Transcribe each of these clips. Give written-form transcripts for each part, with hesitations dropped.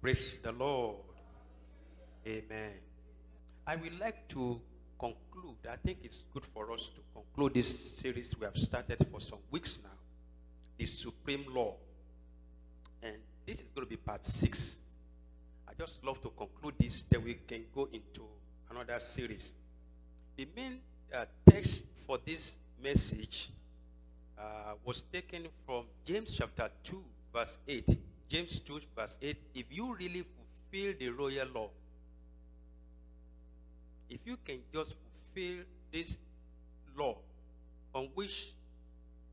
Praise the Lord. Amen. I would like to conclude. I think it's good for us to conclude this series we have started for some weeks now. The Supreme Law. And this is going to be part 6. I just love to conclude this, then we can go into another series. The main text for this message was taken from James chapter 2, verse 8. James 2, verse 8. If you really fulfill the royal law, if you can just fulfill this law on which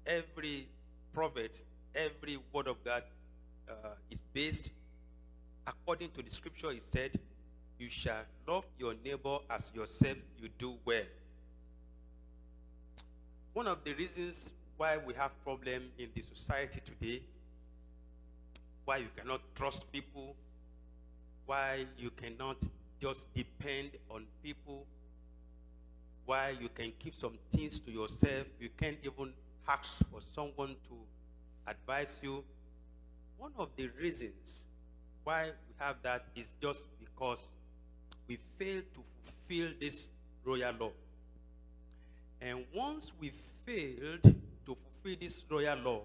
every prophet, every word of God is based, according to the scripture, it said, you shall love your neighbor as yourself, you do well. One of the reasons why we have problem in the society today, why you cannot trust people, why you cannot just depend on people, why you can keep some things to yourself, you can't even ask for someone to advise you. One of the reasons why we have that is just because we fail to fulfill this royal law. And once we failed to fulfill this royal law,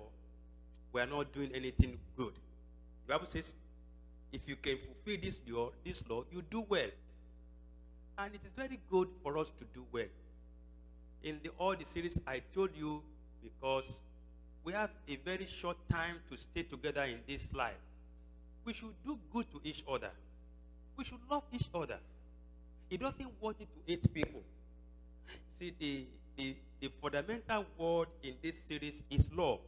we are not doing anything good. The Bible says, if you can fulfill this law, you do well. And it is very good for us to do well. In all the series, I told you, because we have a very short time to stay together in this life. We should do good to each other. We should love each other. It doesn't want it to hate people. See, the fundamental word in this series is love.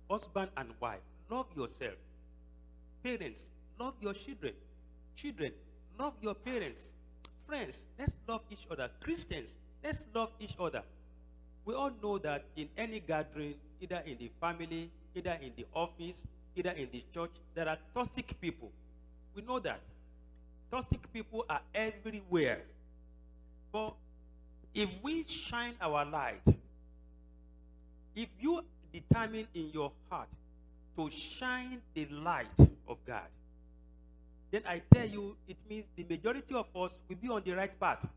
Husband and wife, love yourself. Parents, love your children. Children, love your parents. Friends, let's love each other. Christians, let's love each other. We all know that in any gathering, either in the family, either in the office, either in the church, there are toxic people. We know that. Toxic people are everywhere. But if we shine our light, if you determine in your heart to shine the light of God, then I tell you, it means the majority of us will be on the right path.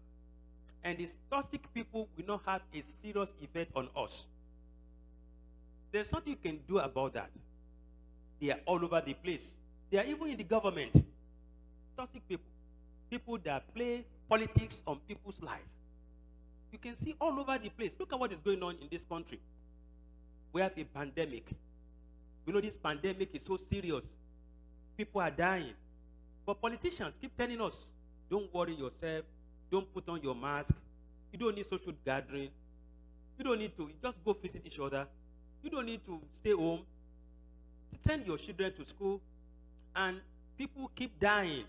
And these toxic people will not have a serious effect on us. There's nothing you can do about that. They are all over the place. They are even in the government. Toxic people. People that play politics on people's life. You can see all over the place. Look at what is going on in this country. We have a pandemic. We know this pandemic is so serious. People are dying. But politicians keep telling us, don't worry yourself. Don't put on your mask. You don't need social gathering. You don't need to just go visit each other. You don't need to stay home. Send your children to school. And people keep dying.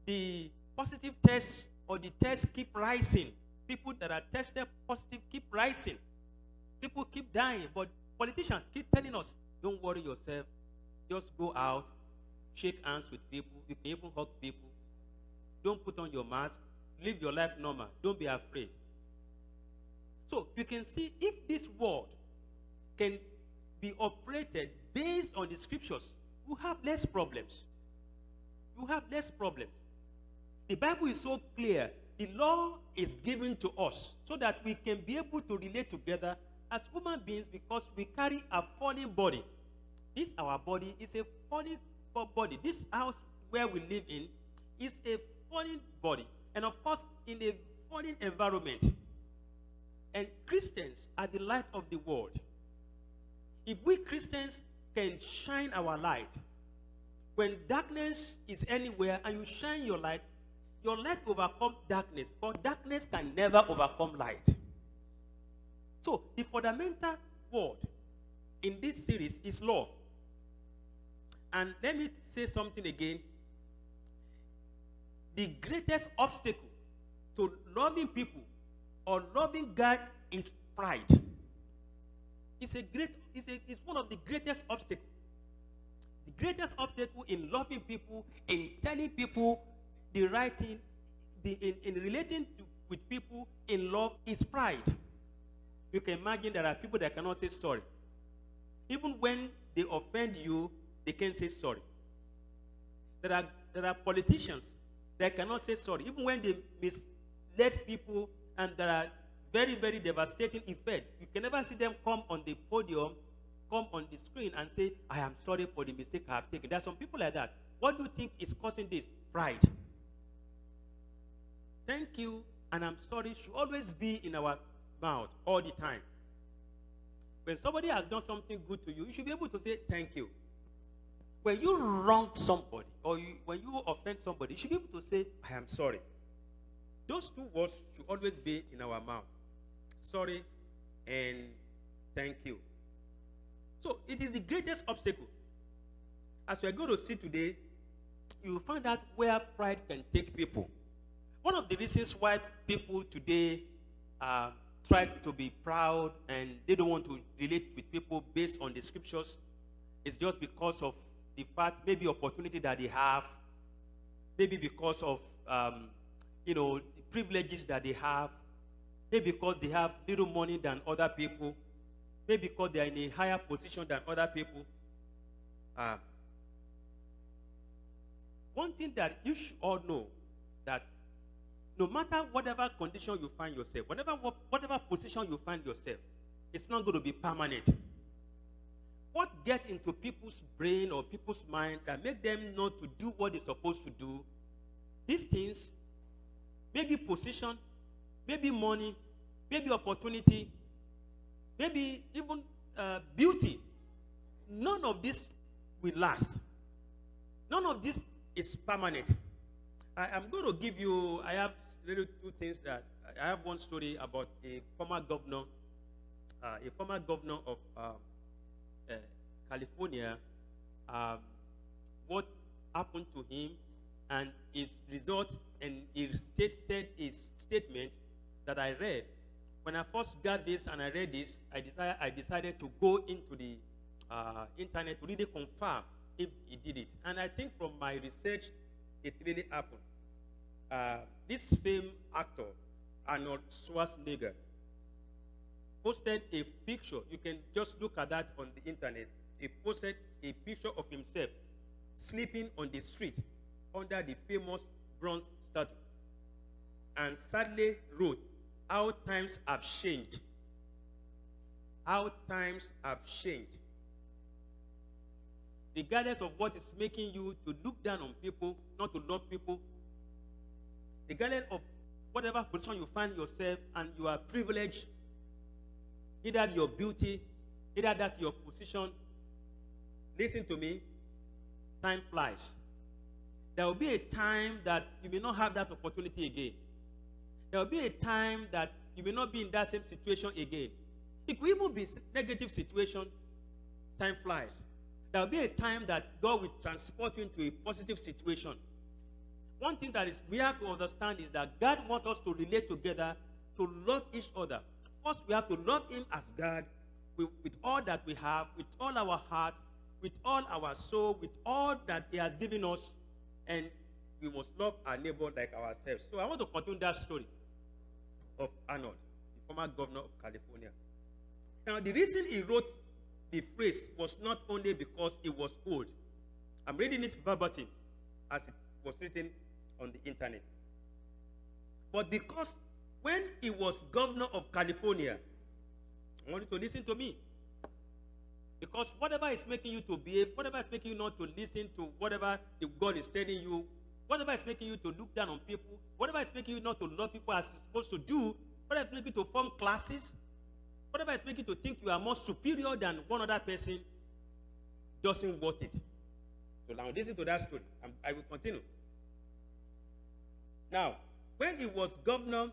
The positive tests or the tests keep rising. People that are tested positive keep rising. People keep dying. But politicians keep telling us, don't worry yourself. Just go out. Shake hands with people. You can even hug people. Don't put on your mask. Live your life normal. Don't be afraid. So you can see if this word can be operated based on the scriptures, you have less problems. You have less problems. The Bible is so clear. The law is given to us so that we can be able to relate together as human beings, because we carry a fallen body. This, our body, is a fallen body. This house where we live in is a fallen body. And of course, in a fallen environment. And Christians are the light of the world. If we Christians can shine our light, when darkness is anywhere and you shine your light will overcome darkness. But darkness can never overcome light. So, the fundamental word in this series is love. And let me say something again. The greatest obstacle to loving people or loving God is pride. It's one of the greatest obstacles. The greatest obstacle in loving people, in telling people the right thing, in relating with people in love, is pride. You can imagine there are people that cannot say sorry. Even when they offend you, they can't say sorry. There are politicians that cannot say sorry, even when they misled people, and there are very, very devastating effect. You can never see them come on the podium, come on the screen and say, I am sorry for the mistake I have taken. There are some people like that. What do you think is causing this? Pride. Thank you and I'm sorry should always be in our mouth all the time. When somebody has done something good to you, you should be able to say thank you. When you wrong somebody or when you offend somebody, you should be able to say, I am sorry. Those two words should always be in our mouth. Sorry and thank you. So it is the greatest obstacle. As we are going to see today, you will find out where pride can take people. One of the reasons why people today try to be proud and they don't want to relate with people based on the scriptures is just because of the fact, maybe opportunity that they have, maybe because of the privileges that they have, maybe because they have little money than other people, maybe because they are in a higher position than other people. One thing that you should all know, that no matter whatever condition you find yourself, whatever position you find yourself, it's not going to be permanent. What gets into people's brain or people's mind that make them not to do what they're supposed to do, these things, maybe position, maybe money, maybe opportunity, maybe even beauty, none of this will last. None of this is permanent. I'm going to give you, I have really two things that, I have one story about a former governor of California, what happened to him, and his result, and he stated his statement that I read. When I first got this and I read this, I decided to go into the internet to really confirm if he did it. And I think from my research, it really happened. This famed actor, Arnold Schwarzenegger, posted a picture. You can just look at that on the internet. He posted a picture of himself sleeping on the street under the famous bronze statue, and sadly wrote, how times have changed. How times have changed. Regardless of what is making you to look down on people, not to love people, regardless of whatever position you find yourself and you are privileged, either your beauty, either that your position, listen to me, time flies. There will be a time that you may not have that opportunity again. There will be a time that you may not be in that same situation again. It could even be a negative situation, time flies. There will be a time that God will transport you into a positive situation. One thing that we have to understand is that God wants us to relate together, to love each other. First, we have to love Him as God with all that we have, with all our heart, with all our soul, with all that He has given us, and we must love our neighbor like ourselves. So I want to continue that story of Arnold, the former governor of California. Now, the reason he wrote the phrase was not only because he was old. I'm reading it verbatim as it was written on the internet. But because when he was governor of California, I want you to listen to me. Because whatever is making you to behave, whatever is making you not to listen to whatever the God is telling you, whatever is making you to look down on people, whatever is making you not to love people as you're supposed to do, whatever is making you to form classes, whatever is making you to think you are more superior than one other person, doesn't worth it. So now listen to that story. I will continue. Now, when he was governor,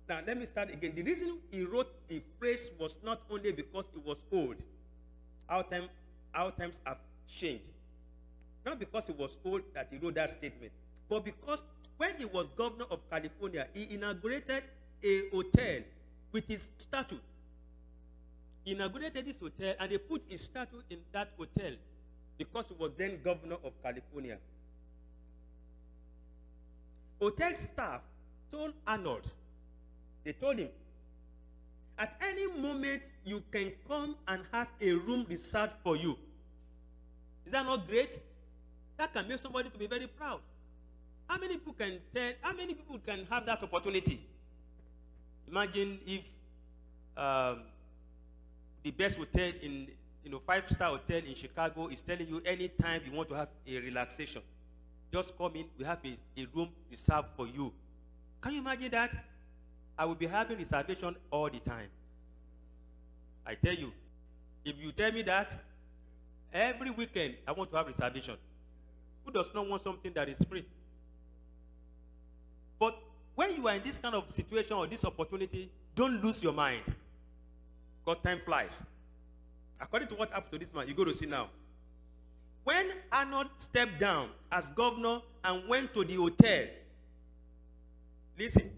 now let me start again. The reason he wrote the phrase was not only because he was old. Our times have changed. Not because he was old that he wrote that statement, but because when he was governor of California, he inaugurated a hotel with his statue. He inaugurated this hotel and they put his statue in that hotel because he was then governor of California. Hotel staff told Arnold, they told him, at any moment you can come and have a room reserved for you. Is that not great? That can make somebody to be very proud. How many people can have that opportunity? Imagine if the best hotel in 5-star hotel in Chicago is telling you anytime you want to have a relaxation, just come in, we have a room reserved for you. Can you imagine that? I will be having reservation all the time. I tell you, if you tell me that, every weekend I want to have reservation. Who does not want something that is free? But when you are in this kind of situation or this opportunity, don't lose your mind. Because time flies. According to what happened to this man, you go to see now. When Arnold stepped down as governor and went to the hotel, listen,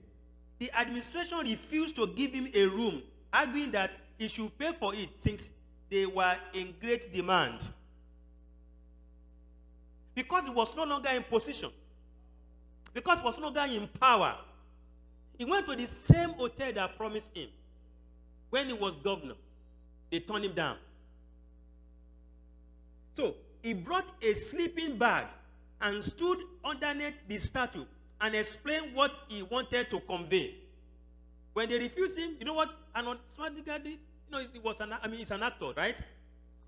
the administration refused to give him a room, arguing that he should pay for it since they were in great demand. Because he was no longer in position. Because he was no longer in power. He went to the same hotel that promised him. When he was governor, they turned him down. So, he brought a sleeping bag and stood underneath the statue and explained what he wanted to convey. When they refused him, you know what Arnold Schwarzenegger did? He's an actor, right?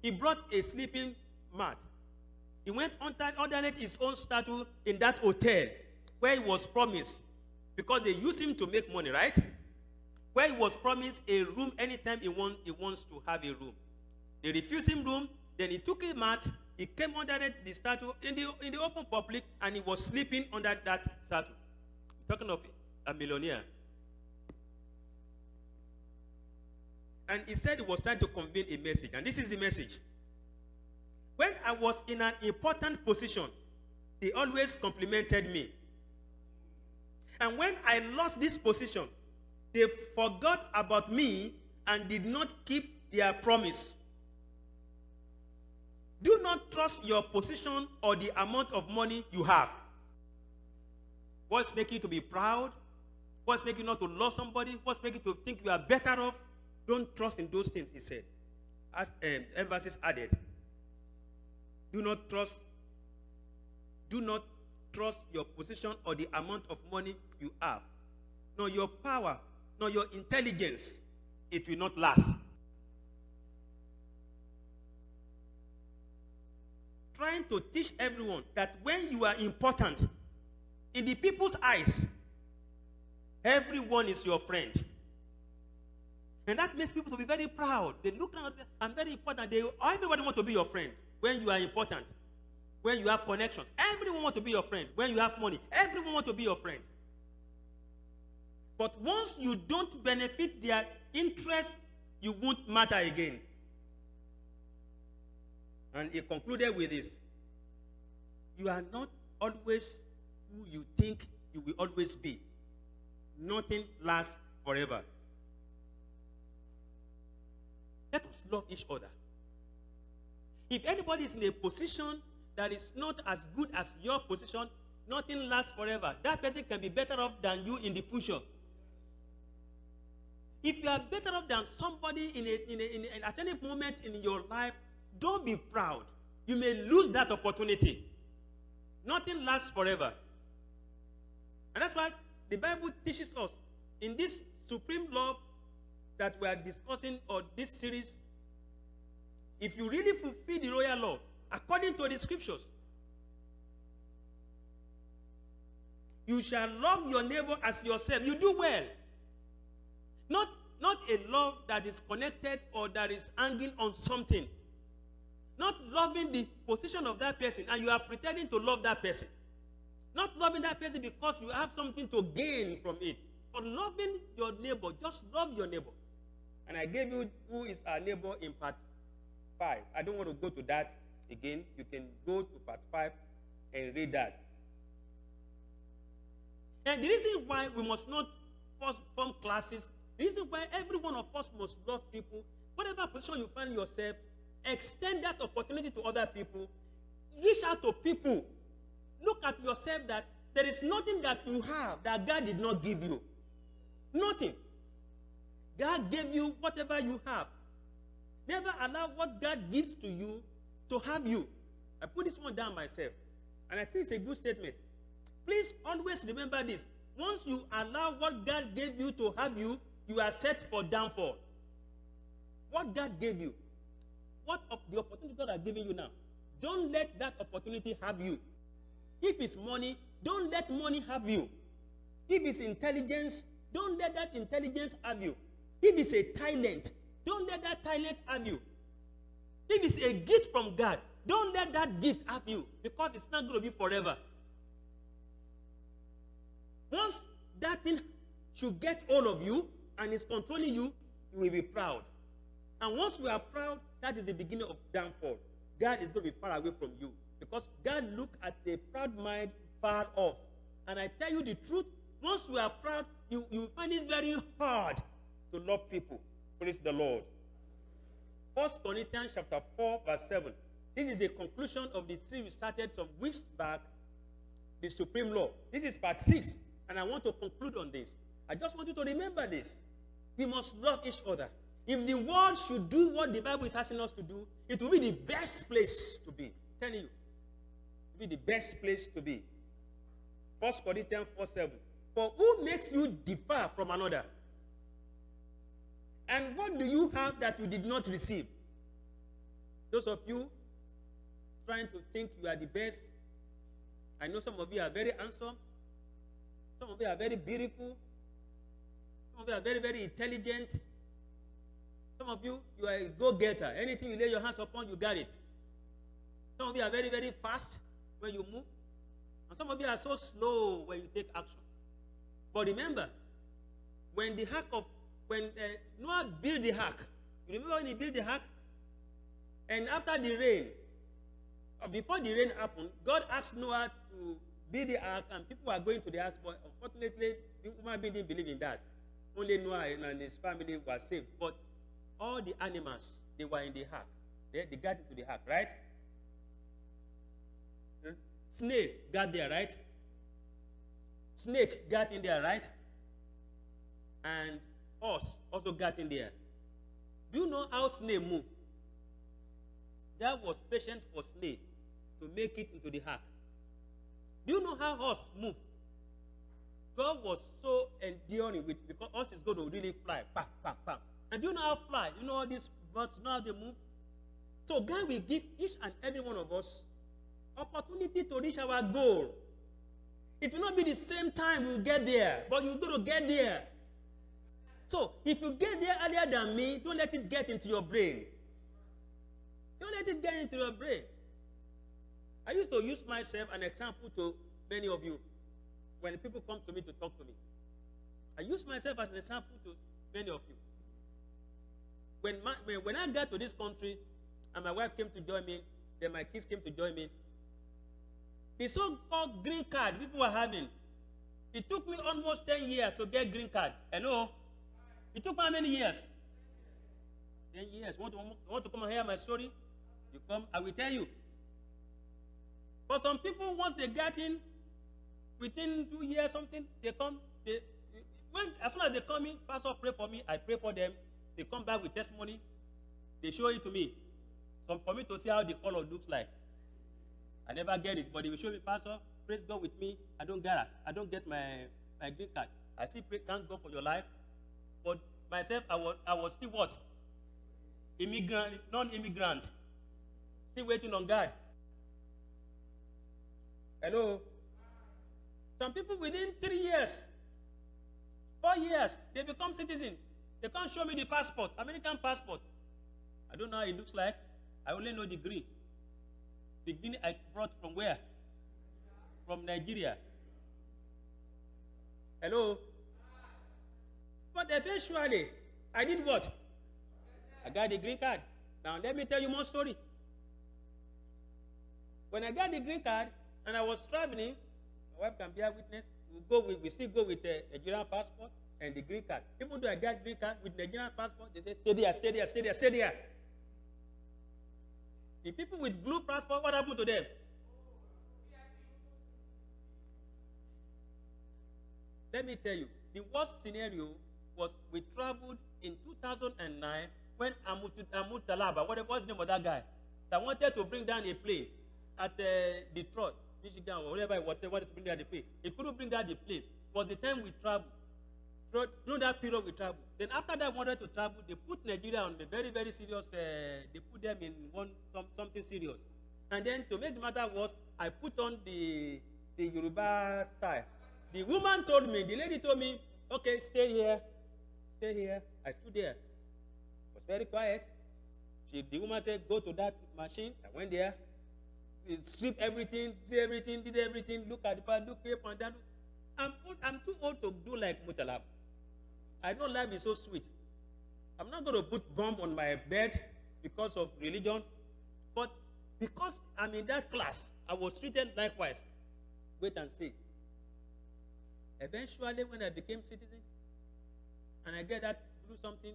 He brought a sleeping mat. He went underneath his own statue in that hotel where he was promised, because they used him to make money, right? Where he was promised a room anytime he wants to have a room. They refused him room, then he took a mat, he came underneath the statue in the open public, and he was sleeping under that statue. Talking of a millionaire. And he said he was trying to convey a message, and this is the message. When I was in an important position, they always complimented me. And when I lost this position, they forgot about me and did not keep their promise. Do not trust your position or the amount of money you have. What's making you to be proud? What's making you not to love somebody? What's making you to think you are better off? Don't trust in those things, he said. Emphasis added. Do not trust your position or the amount of money you have. Nor your power, nor your intelligence. It will not last. Trying to teach everyone that when you are important, in the people's eyes, everyone is your friend. And that makes people to be very proud. They look around and say, I'm very important. Everybody wants to be your friend when you are important, when you have connections. Everyone wants to be your friend. When you have money, everyone wants to be your friend. But once you don't benefit their interest, you won't matter again. And he concluded with this. You are not always who you think you will always be. Nothing lasts forever. Let us love each other. If anybody is in a position that is not as good as your position, nothing lasts forever. That person can be better off than you in the future. If you are better off than somebody at any moment in your life, don't be proud. You may lose that opportunity. Nothing lasts forever. And that's why the Bible teaches us in this supreme law that we are discussing, or this series, if you really fulfill the royal law according to the scriptures, you shall love your neighbor as yourself. You do well. Not a love that is connected or that is hanging on something. Not loving the position of that person and you are pretending to love that person. Not loving that person because you have something to gain from it. But loving your neighbor, just love your neighbor. And I gave you who is our neighbor in part 5. I don't want to go to that again. You can go to part 5 and read that. And the reason why we must not first form classes, the reason why every one of us must love people, whatever position you find yourself, extend that opportunity to other people. Reach out to people. Look at yourself that there is nothing that you have that God did not give you. Nothing. God gave you whatever you have. Never allow what God gives to you to have you. I put this one down myself. And I think it's a good statement. Please always remember this. Once you allow what God gave you to have you, you are set for downfall. What God gave you, the opportunity God has given you now, don't let that opportunity have you. If it's money, don't let money have you. If it's intelligence, don't let that intelligence have you. If it's a talent, don't let that talent have you. If it's a gift from God, don't let that gift have you, because it's not going to be forever. Once that thing should get all of you and is controlling you, you will be proud. And once we are proud, that is the beginning of downfall. God is going to be far away from you, because God looks at a proud mind far off. And I tell you the truth, once we are proud, you find it very hard to love people. Praise the Lord. 1 Corinthians chapter 4, verse 7. This is a conclusion of the three we started some weeks back, the supreme law. This is part 6, and I want to conclude on this. I just want you to remember this. We must love each other. If the world should do what the Bible is asking us to do, it will be the best place to be. I'm telling you. It will be the best place to be. 1 Corinthians 4, 7. For who makes you differ from another? And what do you have that you did not receive? Those of you trying to think you are the best, I know some of you are very handsome. Some of you are very beautiful. Some of you are very, very intelligent. Some of you, you are a go-getter. Anything you lay your hands upon, you got it. Some of you are very, very fast when you move. And some of you are so slow when you take action. But remember, when Noah built the ark, you remember when he built the ark? And after the rain, or before the rain happened, God asked Noah to build the ark, and people were going to the ark, but unfortunately, human beings didn't believe in that. Only Noah and his family were saved. But all the animals, they were in the ark. They got into the ark, right? Snake got there, right? Snake got in there, right? And horse also got in there. Do you know how snake moved? God was patient for snake to make it into the ark. Do you know how horse moved? God was so enduring with, because horse is going to really fly. Bam, bam, bam. And do you know how fly? You know all these birds, you know how they move? So God will give each and every one of us opportunity to reach our goal. It will not be the same time we'll get there, but you're going to get there. So if you get there earlier than me, don't let it get into your brain. Don't let it get into your brain. I used to use myself an example to many of you when people come to me to talk to me. I use myself as an example to many of you. When I got to this country and my wife came to join me, then my kids came to join me, the so-called green card people were having, it took me almost 10 years to get green card. Hello? It took me how many years? 10 years. Want to come and hear my story? You come, I will tell you. But some people, once they get in, within 2 years, something, they come, as soon as they come in, Pastor, pray for me, I pray for them. They come back with testimony. They show it to me. So for me to see how the color looks like. I never get it, but they will show me, Pastor, praise God with me. I don't get my green card. I still pray, thank God for your life. But myself, I was still what? Immigrant, non-immigrant. Still waiting on God. Hello? Some people within 3 years, 4 years, they become citizens. They can't show me the passport, American passport. I don't know how it looks like. I only know the green. The green I brought from where? From Nigeria. Hello? But eventually, I did what? I got the green card. Now, let me tell you more story. When I got the green card, and I was traveling, my wife can bear witness, we still go with a Nigerian passport and the green card. Even though I got green card with Nigerian passport, they say, stay there, stay there, stay there, stay there. The people with blue passport, what happened to them? Let me tell you, the worst scenario was we traveled in 2009 when Amut Talaba, whatever was the name of that guy, that wanted to bring down a plane at Detroit. Michigan or whatever he wanted to bring down the plane. He couldn't bring down the plane. It was the time we traveled. During that period we traveled. Then after that, wanted to travel, they put Nigeria on the very, very serious, they put them in something serious. And then to make the matter worse, I put on the Yoruba style. The woman told me, the lady told me, okay, stay here. Stay here. I stood there. It was very quiet. The woman said, go to that machine. I went there. Strip everything, see everything, did everything, look at the part, look up and down. I'm too old to do like Mutalab. I know life is so sweet. I'm not going to put bomb on my bed because of religion, but because I'm in that class, I was treated likewise. Wait and see. Eventually, when I became citizen, and I get that blue something,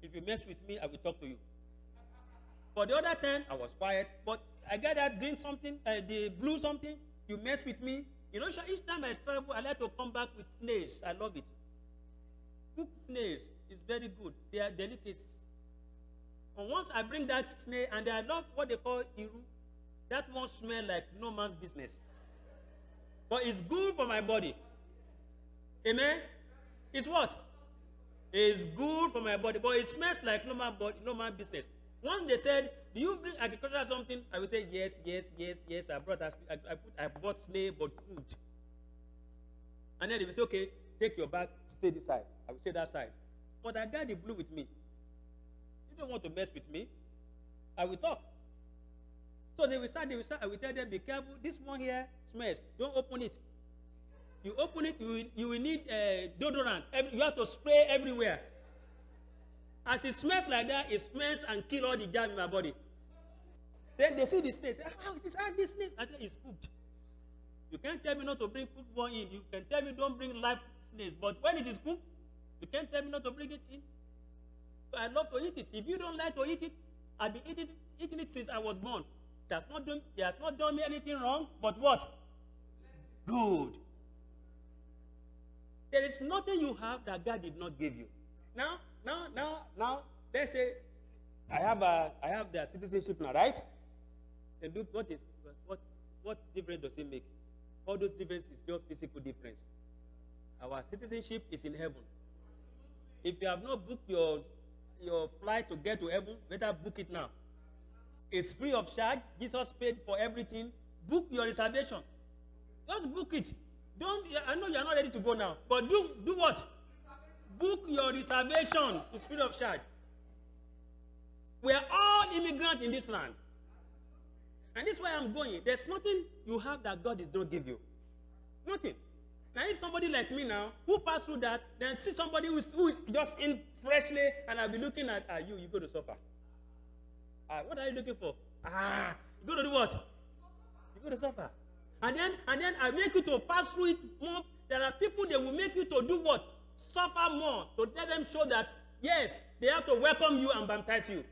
if you mess with me, I will talk to you. For the other time, I was quiet, but I got that green something, the blue something, you mess with me. You know, each time I travel, I like to come back with snails. I love it. Cooked snails is very good. They are delicacies. And once I bring that snail, and I love what they call iru, that one smell like no man's business. But it's good for my body. Amen? It's what? It's good for my body, but it smells like no man's business. Once they said, do you bring agriculture or something? I will say, yes. I bought snail, but good. And then they will say, okay, take your bag, stay this side. I will say that side. But I got the blue with me. You don't want to mess with me. I will talk. So they will start, I will tell them, be careful. This one here smells. Don't open it. You open it, you will need deodorant. You have to spray everywhere. As it smells like that, it smells and kills all the germs in my body. Then they see the snake. How is this? This snake? I say it's cooked. You can't tell me not to bring cooked one in. You can tell me don't bring live snakes. But when it is cooked, you can't tell me not to bring it in. So I love to eat it. If you don't like to eat it, I've been eating it since I was born. It has not done me anything wrong, but what? Good. There is nothing you have that God did not give you. Now, let's say I have the citizenship now, right? And look, what difference does it make? All those differences is just physical difference. Our citizenship is in heaven. If you have not booked your flight to get to heaven, better book it now. It's free of charge. Jesus paid for everything. Book your reservation. Just book it. I know you are not ready to go now, but do what? Book your reservation. It's free of charge. We are all immigrants in this land. And this is why I'm going. There's nothing you have that God does not give you. Nothing. Now, if somebody like me now, who passed through that, then see somebody who is just in freshly, and I'll be looking at, you go to suffer. What are you looking for? You go to do what? You go to suffer. And then I make you to pass through it more. There are people that will make you to do what? Suffer more. To let them show that, yes, they have to welcome you and baptize you.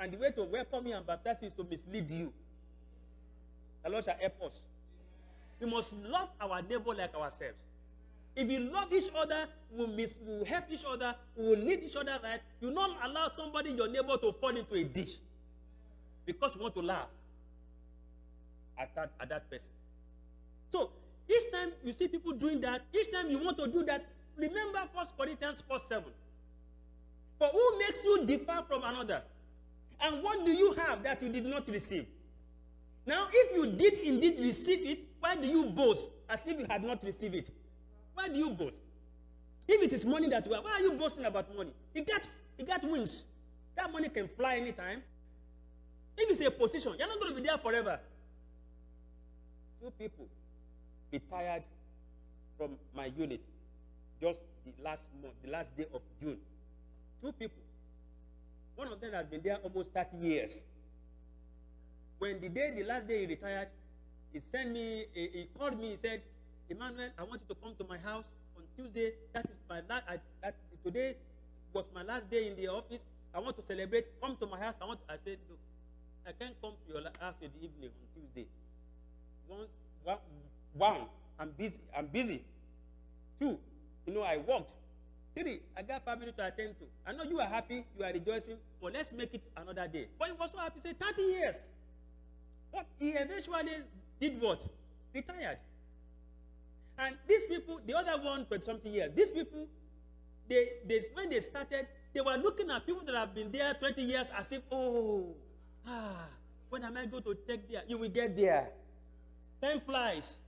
And the way to welcome you and baptize you is to mislead you. The Lord shall help us. We must love our neighbor like ourselves. If we love each other, we will help each other, we will lead each other right. You will not allow somebody, your neighbor, to fall into a ditch because you want to laugh at that person. So, each time you see people doing that, each time you want to do that, remember 1 Corinthians 4:7. For who makes you differ from another? And what do you have that you did not receive? Now, if you did indeed receive it, why do you boast as if you had not received it? Why do you boast? If it is money that you have, why are you boasting about money? You got wings. That money can fly anytime. If it's a position, you're not going to be there forever. 2 people retired from my unit just the last day of June. 2 people. One of them has been there almost 30 years. When the last day he retired, he called me, he said, Emmanuel, I want you to come to my house on Tuesday. That is my today was my last day in the office. I want to celebrate. Come to my house. I said, no, I can't come to your house in the evening on Tuesday. One, I'm busy. 2, I worked. 3, I got family to attend to. I know you are happy, you are rejoicing, but let's make it another day. But he was so happy, say 30 years. But he eventually did what? Retired. And these people, the other one, 20-something years, these people, when they started, they were looking at people that have been there 20 years as if, when am I going to take there? You will get there. Time flies.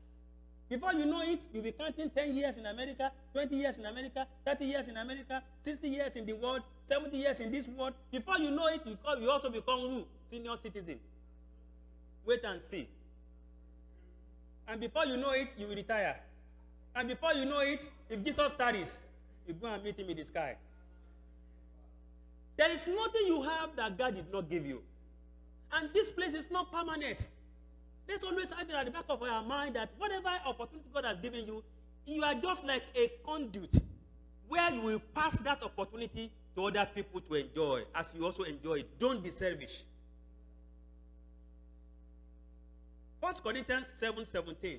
Before you know it, you'll be counting 10 years in America, 20 years in America, 30 years in America, 60 years in the world, 70 years in this world. Before you know it, you also become who? Senior citizen. Wait and see. And before you know it, you will retire. And before you know it, if Jesus tarries, you go and meet him in the sky. There is nothing you have that God did not give you. And this place is not permanent. Let's always have it at the back of our mind that whatever opportunity God has given you, you are just like a conduit where you will pass that opportunity to other people to enjoy as you also enjoy it. Don't be selfish. 1 Corinthians 7:17.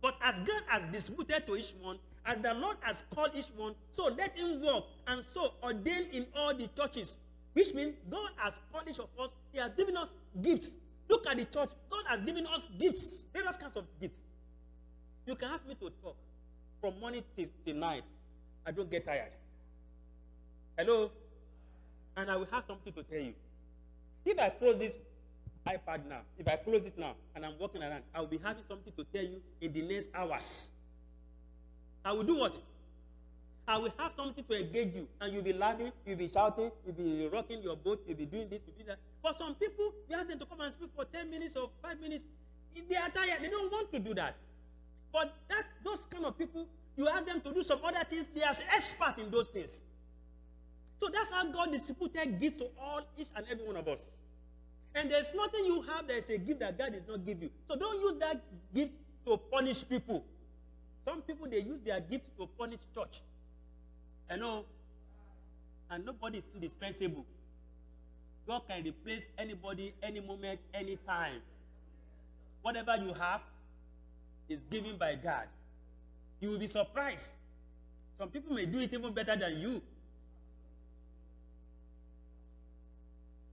But as God has distributed to each one, as the Lord has called each one, so let him walk and so ordain in all the churches. Which means God has called each of us. He has given us gifts. Look at the church. God has given us gifts, various kinds of gifts. You can ask me to talk from morning till night. I don't get tired. Hello? And I will have something to tell you. If I close this iPad now, if I close it now, and I'm walking around, I will be having something to tell you in the next hours. I will do what? I will have something to engage you, and you'll be laughing, you'll be shouting, you'll be rocking your boat, you'll be doing this, you'll be that. But some people, you ask them to come and speak for 10 minutes or 5 minutes. If they are tired, they don't want to do that. But those kind of people, you ask them to do some other things, they are experts in those things. So that's how God distributed gifts to each and every one of us. And there's nothing you have that is a gift that God did not give you. So don't use that gift to punish people. Some people, they use their gift to punish church. I know. And nobody is indispensable. God can replace anybody, any moment, any time. Whatever you have is given by God. You will be surprised. Some people may do it even better than you.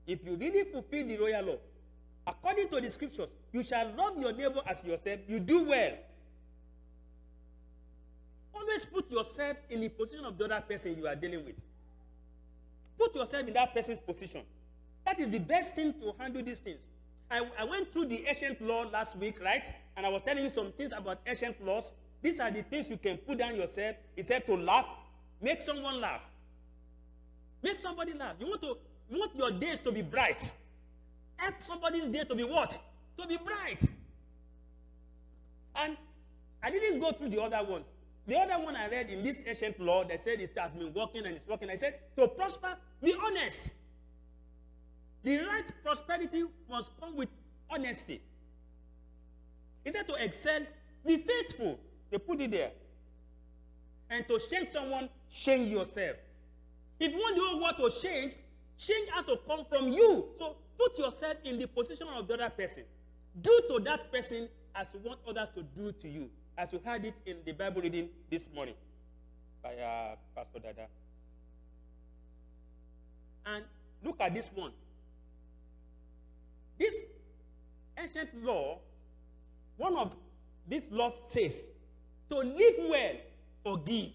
If you really fulfill the royal law, according to the scriptures, you shall love your neighbor as yourself. You do well. Always put yourself in the position of the other person you are dealing with. Put yourself in that person's position. That is the best thing to handle these things. I went through the ancient law last week, right? And I was telling you some things about ancient laws. These are the things you can put down yourself, except to laugh. Make someone laugh. Make somebody laugh. You want your days to be bright. Help somebody's day to be what? To be bright. And I didn't go through the other ones. The other one I read in this ancient law that said it has been working and it's working. I said, to prosper, be honest. The right prosperity must come with honesty. He said to excel, be faithful. They put it there. And to change someone, change yourself. If you want the whole world to change has to come from you. So put yourself in the position of the other person. Do to that person as you want others to do to you. As you heard it in the Bible reading this morning by Pastor Dada. And look at this one. This ancient law, one of these laws says, to live well, forgive.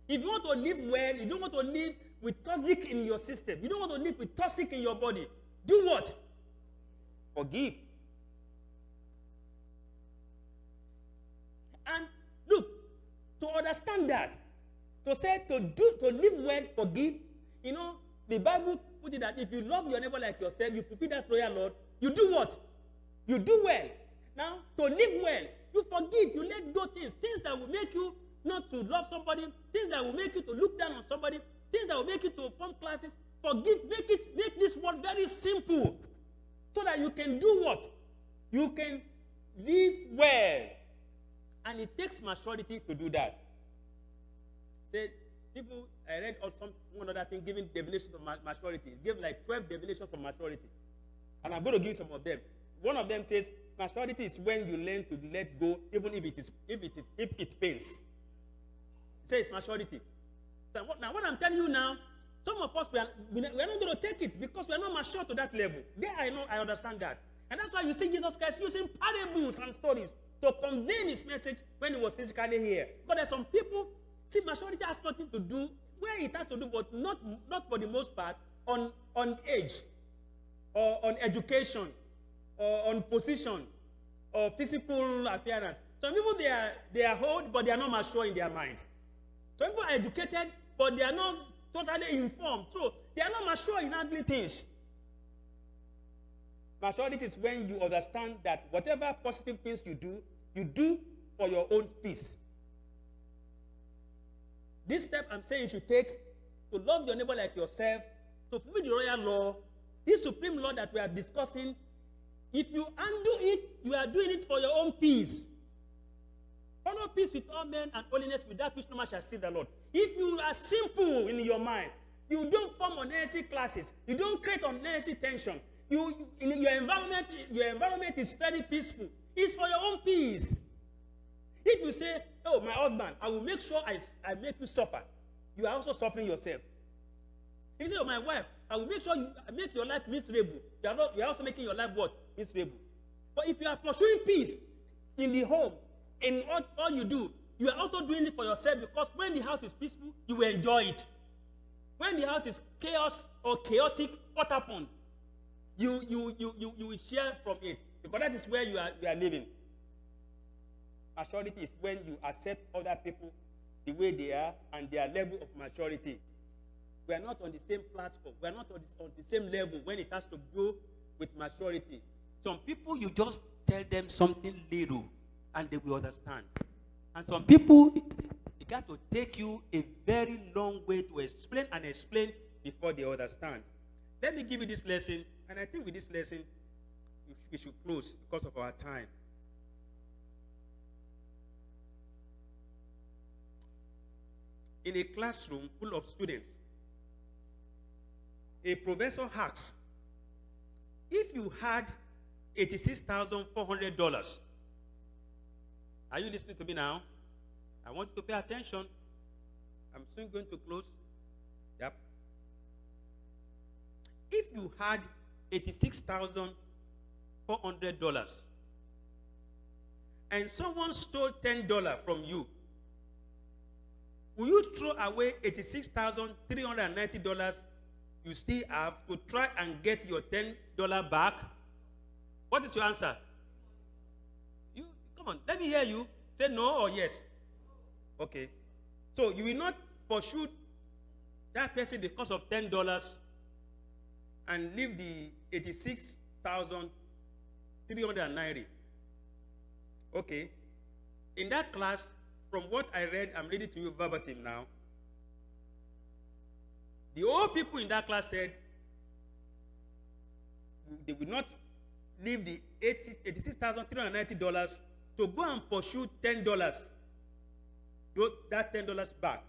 If you want to live well, you don't want to live with toxic in your system. You don't want to live with toxic in your body. Do what? Forgive. And look, to understand that, to say to live well, forgive, you know, the Bible put it that if you love your neighbor like yourself, you fulfill that royal law, you do what? You do well. Now, to live well, you forgive, you let go things that will make you not to love somebody, things that will make you to look down on somebody, things that will make you to form classes. Forgive, make this word very simple, so that you can do what? You can live well. And it takes maturity to do that. Say, people, I read one other thing, giving definitions of maturity. It gave like 12 definitions of maturity. And I'm going to give some of them. One of them says, maturity is when you learn to let go, even if it pains. It says maturity. Now, what I'm telling you now, some of us, we are not going to take it because we are not mature to that level. There, I know, I understand that. And that's why you see Jesus Christ using parables and stories to convey his message when he was physically here. Because there's some people, see, maturity has nothing to do, where it has to do, but not for the most part, on age, or on education, or on position, or physical appearance. Some people, they are old, but they are not mature in their mind. Some people are educated, but they are not totally informed. So they are not mature in handling things. Maturity is when you understand that whatever positive things you do for your own peace. This step I'm saying you should take to love your neighbor like yourself, to fulfill the royal law, this supreme law that we are discussing. If you undo it, you are doing it for your own peace. Follow peace with all men and holiness, without which no man shall see the Lord. If you are simple in your mind, you don't form unnecessary classes, you don't create unnecessary tension. In your environment is very peaceful. It's for your own peace. If you say, oh, my husband, I will make sure I make you suffer, you are also suffering yourself. If you say, oh, my wife, I will make sure I make your life miserable, you are also making your life what? Miserable. But if you are pursuing peace in the home, in all you do, you are also doing it for yourself, because when the house is peaceful, you will enjoy it. When the house is chaos or chaotic, what happened? You will share from it, because that is where you are living. Maturity is when you accept other people the way they are and their level of maturity. We are not on the same platform. We are not on the same level when it has to do with maturity. Some people, you just tell them something little and they will understand. And some people, it got to take you a very long way to explain before they understand. Let me give you this lesson, and I think with this lesson, we should close because of our time. In a classroom full of students, a professor asks, if you had $86,400, are you listening to me now? I want you to pay attention. I'm soon going to close. Yep. If you had $86,400 and someone stole $10 from you, will you throw away $86,390 you still have to try and get your $10 back? What is your answer? Come on, let me hear you. Say no or yes. Okay. So you will not pursue that person because of $10 and leave the $86,390. Okay. In that class, from what I read, I'm reading to you verbatim now. The old people in that class said they would not leave the $86,390 to go and pursue $10, that $10 back.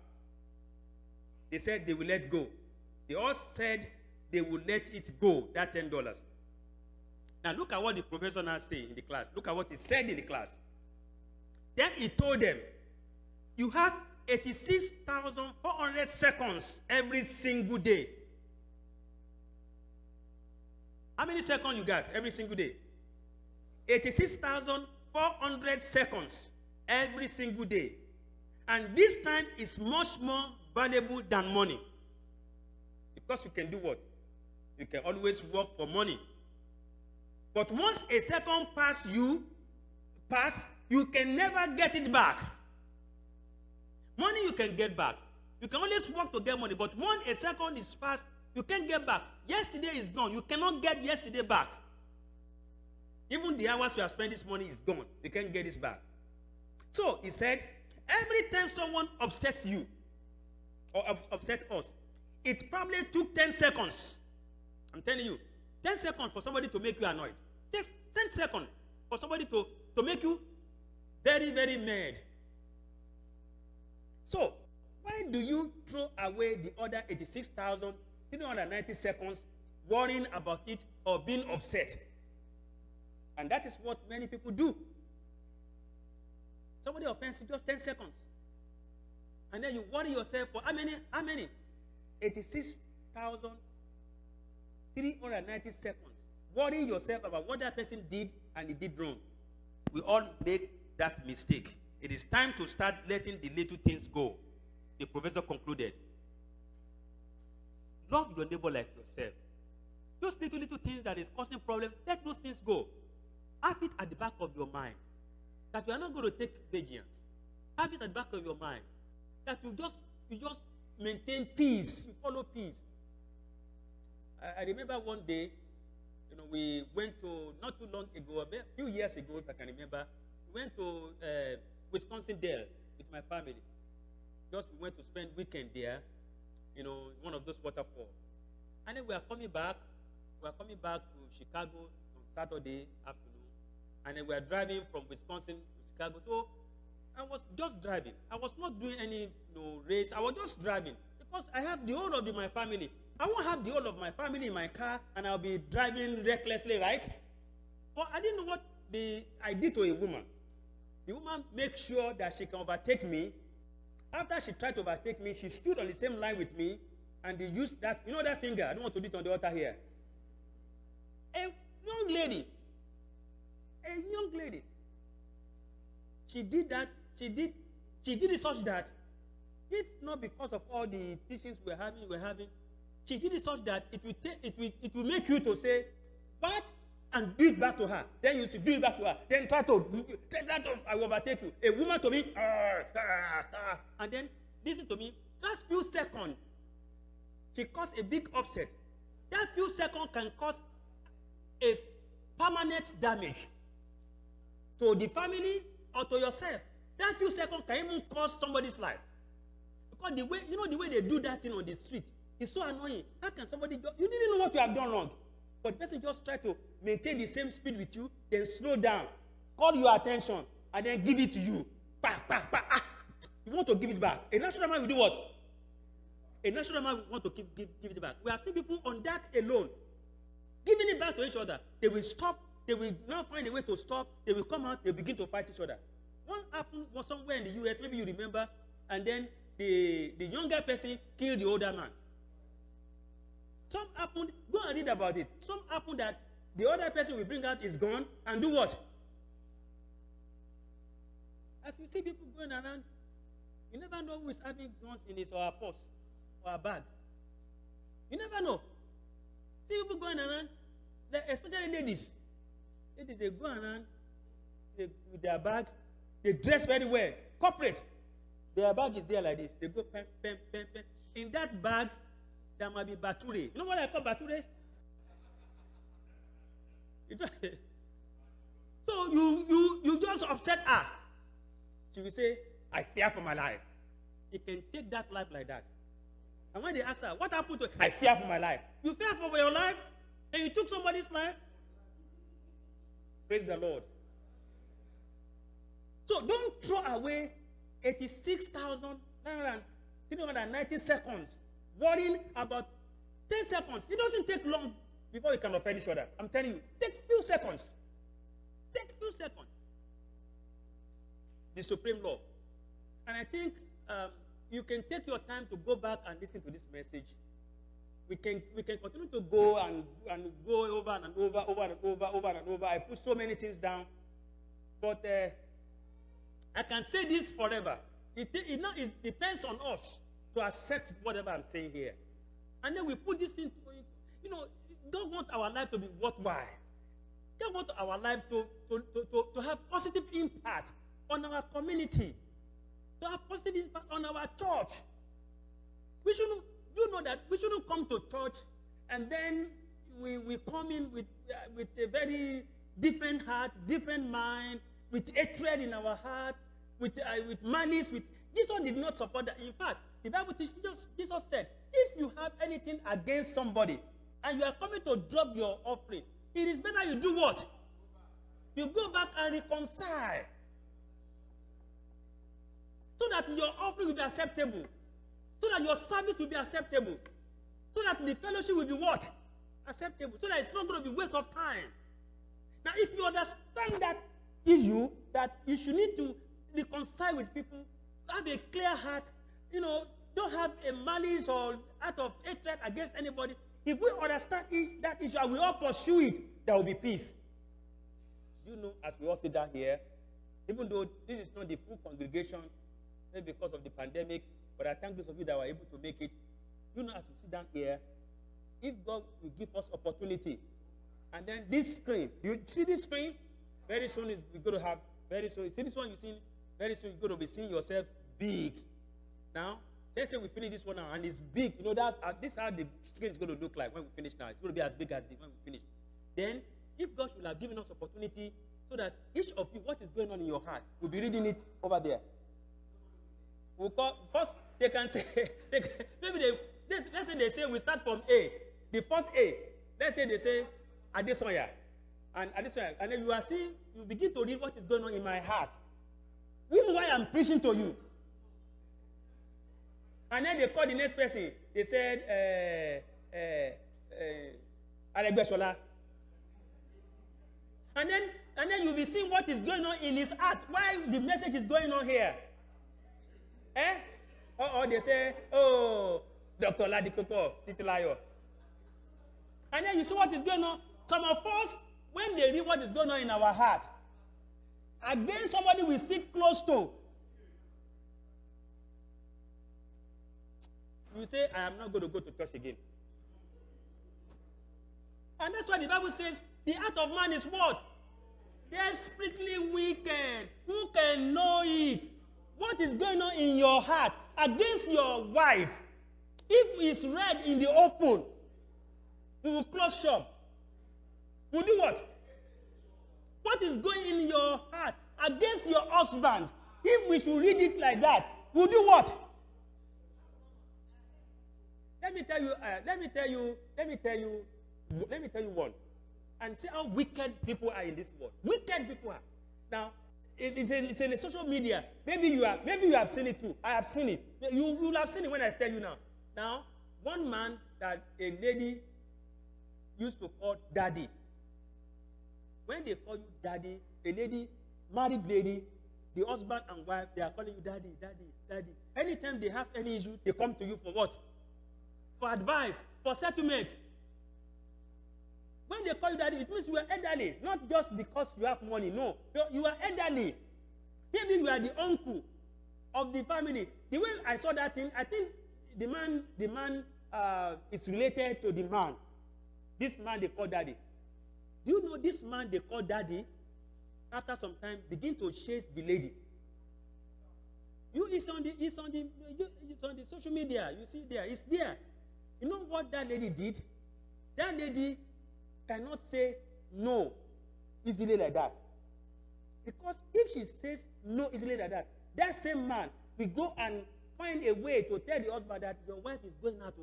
They said they will let go. They all said they will let it go, that $10. Now look at what the professor now said in the class. Look at what he said in the class. Then he told them, you have 86,400 seconds every single day. How many seconds you got every single day? 86,400 seconds every single day. And this time is much more valuable than money. Because you can do what? You can always work for money. But once a second pass, you can never get it back. Money you can get back. You can always work to get money, but once a second is passed, you can't get back. Yesterday is gone. You cannot get yesterday back. Even the hours you have spent this money is gone. You can't get this back. So he said, every time someone upsets you or upsets us, it probably took 10 seconds. I'm telling you, 10 seconds for somebody to make you annoyed. Just 10 seconds for somebody to make you very, very mad. So, why do you throw away the other 86,390 seconds worrying about it or being upset? And that is what many people do. Somebody offends you just 10 seconds. And then you worry yourself for how many? 86,390 seconds. worrying yourself about what that person did and he did wrong. We all make that mistake. It is time to start letting the little things go. The professor concluded. Love your neighbor like yourself. Those little things that is causing problems, let those things go. Have it at the back of your mind that you are not going to take vengeance. Have it at the back of your mind that you just maintain peace. You follow peace. I remember one day, we went to, not too long ago, a few years ago, if I can remember, we went to Wisconsin Dells with my family. We went to spend weekend there, one of those waterfalls. And then we are coming back to Chicago on Saturday afternoon. And then we are driving from Wisconsin to Chicago. So I was just driving. I was not doing any race. I was just driving because I have the whole of my family. I won't have the whole of my family in my car and I'll be driving recklessly, right? But I didn't know what I did to a woman. The woman made sure that she can overtake me. After she tried to overtake me, she stood on the same line with me and they used that, that finger. I don't want to do it on the altar here. A young lady. She did that. She did it such that, if not because of all the teachings we're having, she did it such that it will make you to say, what? And do it back to her. Then you should do it back to her. Then try to I will overtake you. A woman to me, and then listen to me. Last few seconds, she caused a big upset. That few seconds can cause a permanent damage to the family or to yourself. That few seconds can even cost somebody's life. Because the way they do that thing on the street is so annoying. How can somebody you didn't know what you have done wrong, but the person just try to maintain the same speed with you, then slow down, call your attention, and then give it to you. You want to give it back. A natural man will do what? A natural man will want to give it back. We have seen people on that alone giving it back to each other. They will stop. They will not find a way to stop. They will come out. They begin to fight each other. What happened was somewhere in the U.S., maybe you remember, and then the younger person killed the older man. Some happened, go and read about it. Some happened that the other person will bring out his gun and do what? As we see people going around, you never know who is having guns in his or her purse or her bag. You never know. See people going around, especially ladies. Ladies, they go around with their bag. They dress very well. Corporate. Their bag is there like this. They go pen. In that bag, there might be bature. You know what I call bature? So you just upset her. She will say, I fear for my life. You can take that life like that. And when they ask her, what happened to I fear for my life? You fear for your life? And you took somebody's life? Praise the Lord. So don't throw away 86,390 seconds worrying about 10 seconds. It doesn't take long before you can offend each other. I'm telling you, take few seconds. Take few seconds. The supreme law. And I think you can take your time to go back and listen to this message. We can continue to go and go over and over. I put so many things down. But I can say this forever. It depends on us to accept whatever I'm saying here. And then we put this into, God wants our life to be worthwhile. God wants our life to have positive impact on our community, to have positive impact on our church. We shouldn't, that we shouldn't come to church and then we come in with a very different heart, different mind, with hatred in our heart, with malice. Jesus did not support that. In fact, the Bible teaches, Jesus said, if you have anything against somebody and you are coming to drop your offering, it is better you do what? You go back and reconcile. So that your offering will be acceptable. So that your service will be acceptable. So that the fellowship will be what? Acceptable. So that it's not going to be waste of time. Now, if you understand that issue, that you should need to reconcile with people, have a clear heart, don't have a malice or out of hatred against anybody. If we understand that issue and we all pursue it, there will be peace. You know, as we all sit down here, even though this is not the full congregation, maybe because of the pandemic, but I thank those of you that were able to make it. You know, as we sit down here, if God will give us opportunity, and then this screen, you see this screen? Very soon we're going to have, very soon, see this one you see? Very soon you're going to be seeing yourself big. Now, let's say we finish this one now, and it's big. You know, this is how the screen is going to look like when we finish now. It's going to be as big as when we finish. Then, if God should have given us opportunity so that each of you, what is going on in your heart, will be reading it over there. We'll call, first, they can say, let's say they say we start from A. The first A, let's say they say Adesanya. And then you are seeing, you begin to read what is going on in my heart. Even why I'm preaching to you. And then they call the next person. They said, Aregbesola. And then you'll be seeing what is going on in his heart. Why the message is going on here. Or they say, oh, Dr. Ladipopo, Titilayo. And then you see what is going on. Some of us, when they read what is going on in our heart, against somebody we sit close to, you say, I am not going to go to church again. And that's why the Bible says, the heart of man is what? Desperately wicked. Who can know it? What is going on in your heart against your wife? If it's read in the open, we will close shop. We'll do what? What is going in your heart against your husband? If we should read it like that, we'll do what? Let me tell you one. And see how wicked people are in this world. Wicked people are. Now, it's in the social media. Maybe you have seen it too. I have seen it. You will have seen it when I tell you now. Now, one man that a lady used to call daddy. When they call you daddy, a lady, married lady, the husband and wife, they are calling you daddy, daddy, daddy. Anytime they have any issue, they come to you for what? For advice, for settlement. When they call you daddy, it means you are elderly. Not just because you have money. No. You are elderly. Maybe you are the uncle of the family. The way I saw that thing, I think the man is related to the man. This man they call daddy. Do you know this man they call daddy, after some time, begin to chase the lady? It's on the social media. You see there. It's there. You know what that lady did? That lady cannot say no easily like that. Because if she says no easily like that, that same man will go and find a way to tell the husband that your wife is going out.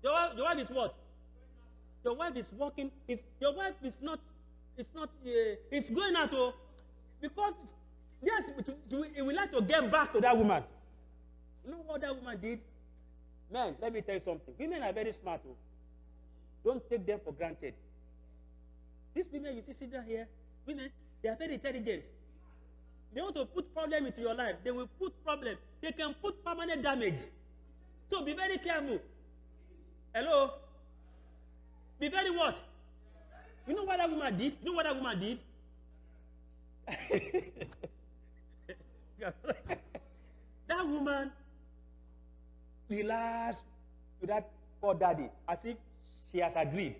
Your wife is what? Your wife is working. Your wife is not. It's going out. Because yes, we would like to get back to that woman. You know what that woman did? Man, let me tell you something. Women are very smart. Don't take them for granted. These women you see sitting here, women, they are very intelligent. They want to put problem into your life. They will put problem. They can put permanent damage. So be very careful. Hello? Be very what? You know what that woman did? You know what that woman did? That woman relaxed with that poor daddy as if she has agreed.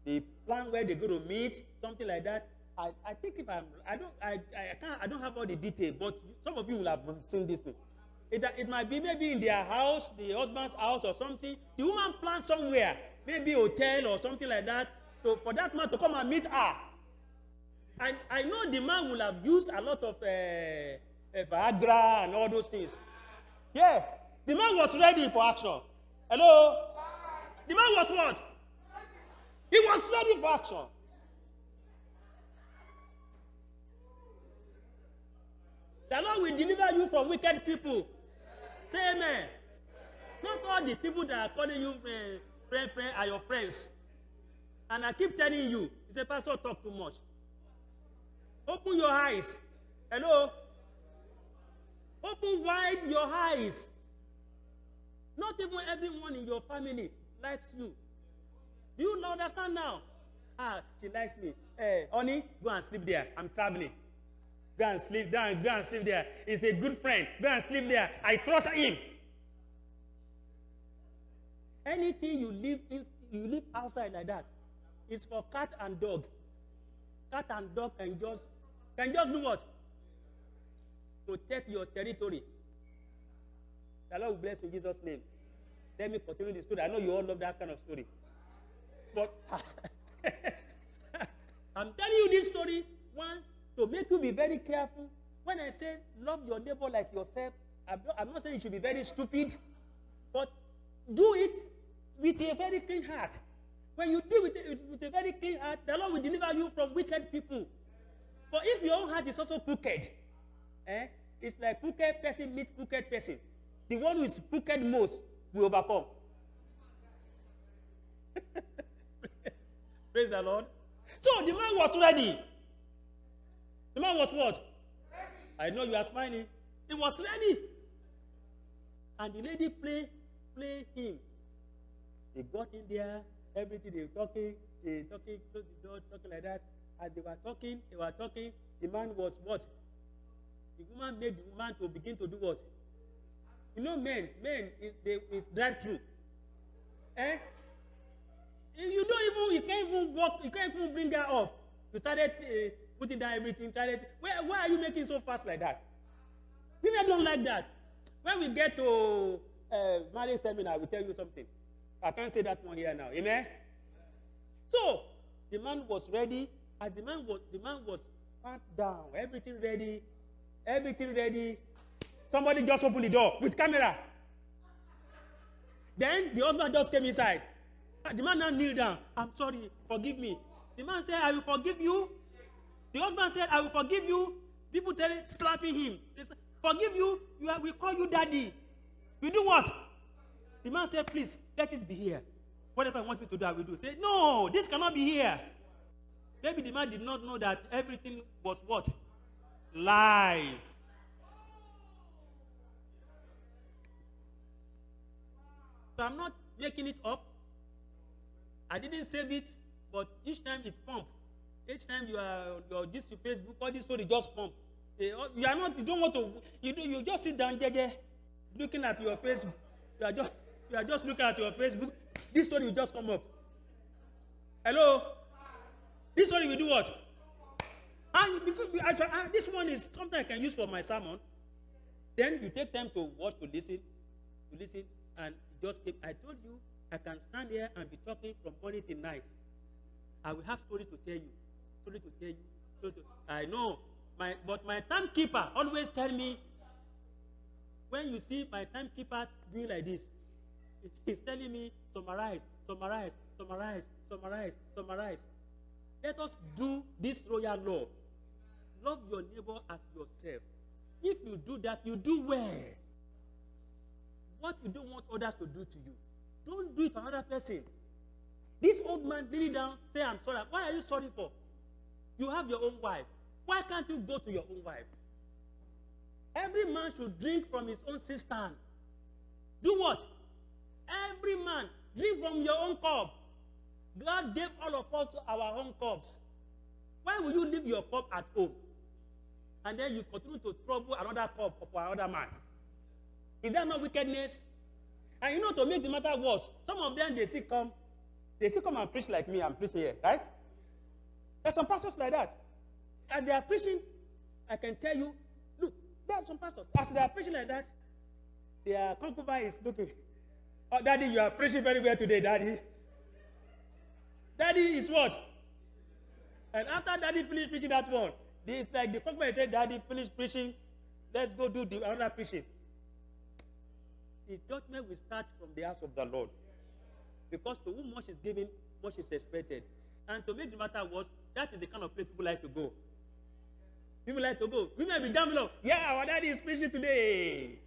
They plan where they're going to meet, something like that. I think if I don't have all the details, but some of you will have seen this thing. It might be maybe in their house, the husband's house or something. The woman planned somewhere, maybe hotel or something like that, for that man to come and meet her. And I know the man will have used a lot of Viagra and all those things. Yeah, the man was ready for action. Hello? The man was what? He was ready for action. The Lord will deliver you from wicked people. Say amen. Not all the people that are calling you friend are your friends. And I keep telling you, you say, Pastor, talk too much. Open your eyes. Hello? Open wide your eyes. Not even everyone in your family likes you. Do you understand now? She likes me. Honey, go and sleep there. I'm traveling. Go and sleep down. Go and sleep there. He's a good friend. Go and sleep there. I trust him. Anything you live outside like that, it's for cat and dog. Cat and dog can just do what? Protect your territory. The Lord will bless you in Jesus' name. Let me continue the story. I know you all love that kind of story. But I'm telling you this story, one, to make you be very careful. When I say love your neighbor like yourself, I'm not saying you should be very stupid, but do it with a very clean heart. When you do it with a very clean heart, the Lord will deliver you from wicked people. But if your own heart is also crooked, it's like crooked person meet crooked person. The one who is crooked most will overcome. Praise the Lord. So the man was ready. The man was what? Ready. I know you are smiling. He was ready. And the lady play him. They got in there, everything they were talking, close the door, talking like that. As they were talking, the man was what? The woman made the woman to begin to do what? You know, men is drive-through. You can't even walk, you can't even bring her up. You started putting down everything. Why are you making so fast like that? Women don't like that. When we get to marriage seminar, I will tell you something. I can't say that one here now. Amen? So, the man was ready. As the man was pat down, everything ready. Somebody just opened the door with camera. Then the husband just came inside. The man now kneeled down. I'm sorry, forgive me. The man said, I will forgive you. The husband said, I will forgive you. People started slapping him. They said, forgive you. We call you daddy. We do what? The man said, please, let it be here. Whatever I want me to do, I will do. Say, no, this cannot be here. Maybe the man did not know that everything was what? Live. So I'm not making it up. I didn't save it, but each time it pumps. Each time you're just on Facebook, all this story just pump. You don't want to. You just sit down, looking at your Facebook. You are just looking at your Facebook. This story will just come up. Hello. This story will do what? This one is something I can use for my sermon. Then you take time to watch, to listen, and just keep. I told you, I can stand here and be talking from morning till night. I will have story to tell you. I know, but my timekeeper always tell me, when you see my timekeeper doing like this, he's telling me, summarize. Let us do this royal law. Love your neighbor as yourself. If you do that, you do well. What you don't want others to do to you, don't do it to another person. This old man kneeling down, say, I'm sorry. Why are you sorry for? You have your own wife. Why can't you go to your own wife? Every man should drink from his own cistern. Do what? Every man, drink from your own cup. God gave all of us our own cups. Why will you leave your cup at home? And then you continue to trouble another cup for another man? Is that not wickedness? And you know, to make the matter worse, some of them, they still come and preach like me. I'm preaching here, right? There's some pastors like that. As they are preaching, I can tell you, look, there are some pastors. As they are preaching like that, their concubine is looking. Oh, Daddy, you are preaching very well today, Daddy. Daddy is what? And after Daddy finished preaching that one, it's like the concubine said, Daddy, finish preaching. Let's go do another preaching. The judgment will start from the house of the Lord. Because to whom much is given, much is expected. And to make the matter worse, that is the kind of place people like to go. People like to go. We may be down below. Yeah, our daddy is preaching today.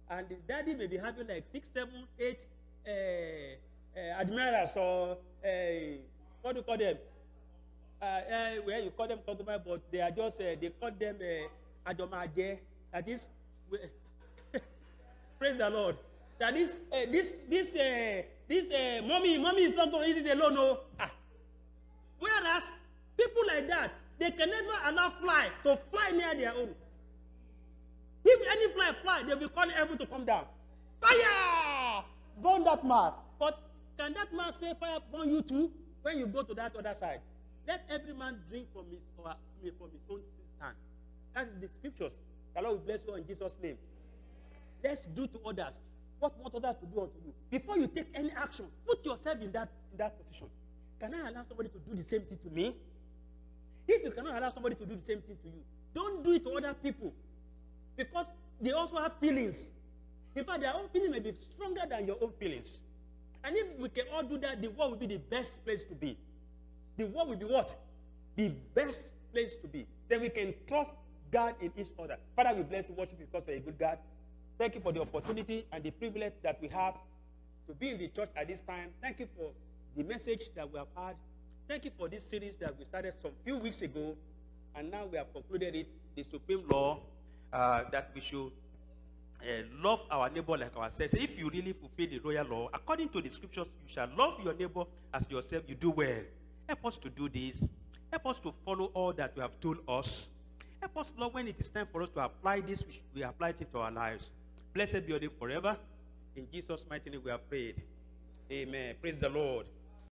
And the daddy may be having like 6, 7, 8 admirers or what do you call them? Where you call them concubines, but they are just they call them adomaje. That is, praise the Lord. That is mommy is not going to eat it alone. No. Whereas people like that, they can never allow fly to fly near their own. If any fly, they will call heaven to come down. Fire! Burn that man. But can that man say fire burn you too when you go to that other side? Let every man drink from his own stand. That is the scriptures. The Lord will bless you in Jesus' name. Let's do to others what you want others to do unto you. Before you take any action, put yourself in that position. Can I allow somebody to do the same thing to me? If you cannot allow somebody to do the same thing to you, don't do it to other people. Because they also have feelings. In fact, their own feelings may be stronger than your own feelings. And if we can all do that, the world will be the best place to be. The world will be what? The best place to be. Then we can trust God in each other. Father, we bless you, worship you because you're a good God. Thank you for the opportunity and the privilege that we have to be in the church at this time. Thank you for the message that we have had. Thank you for this series that we started some few weeks ago, and now we have concluded it, the supreme law, that we should love our neighbor like ourselves. If you really fulfill the royal law, according to the scriptures, you shall love your neighbor as yourself. You do well. Help us to do this. Help us to follow all that you have told us. Help us, Lord, when it is time for us to apply this, we apply it to our lives. Blessed be your name forever. In Jesus' mighty name we have prayed. Amen. Praise the Lord.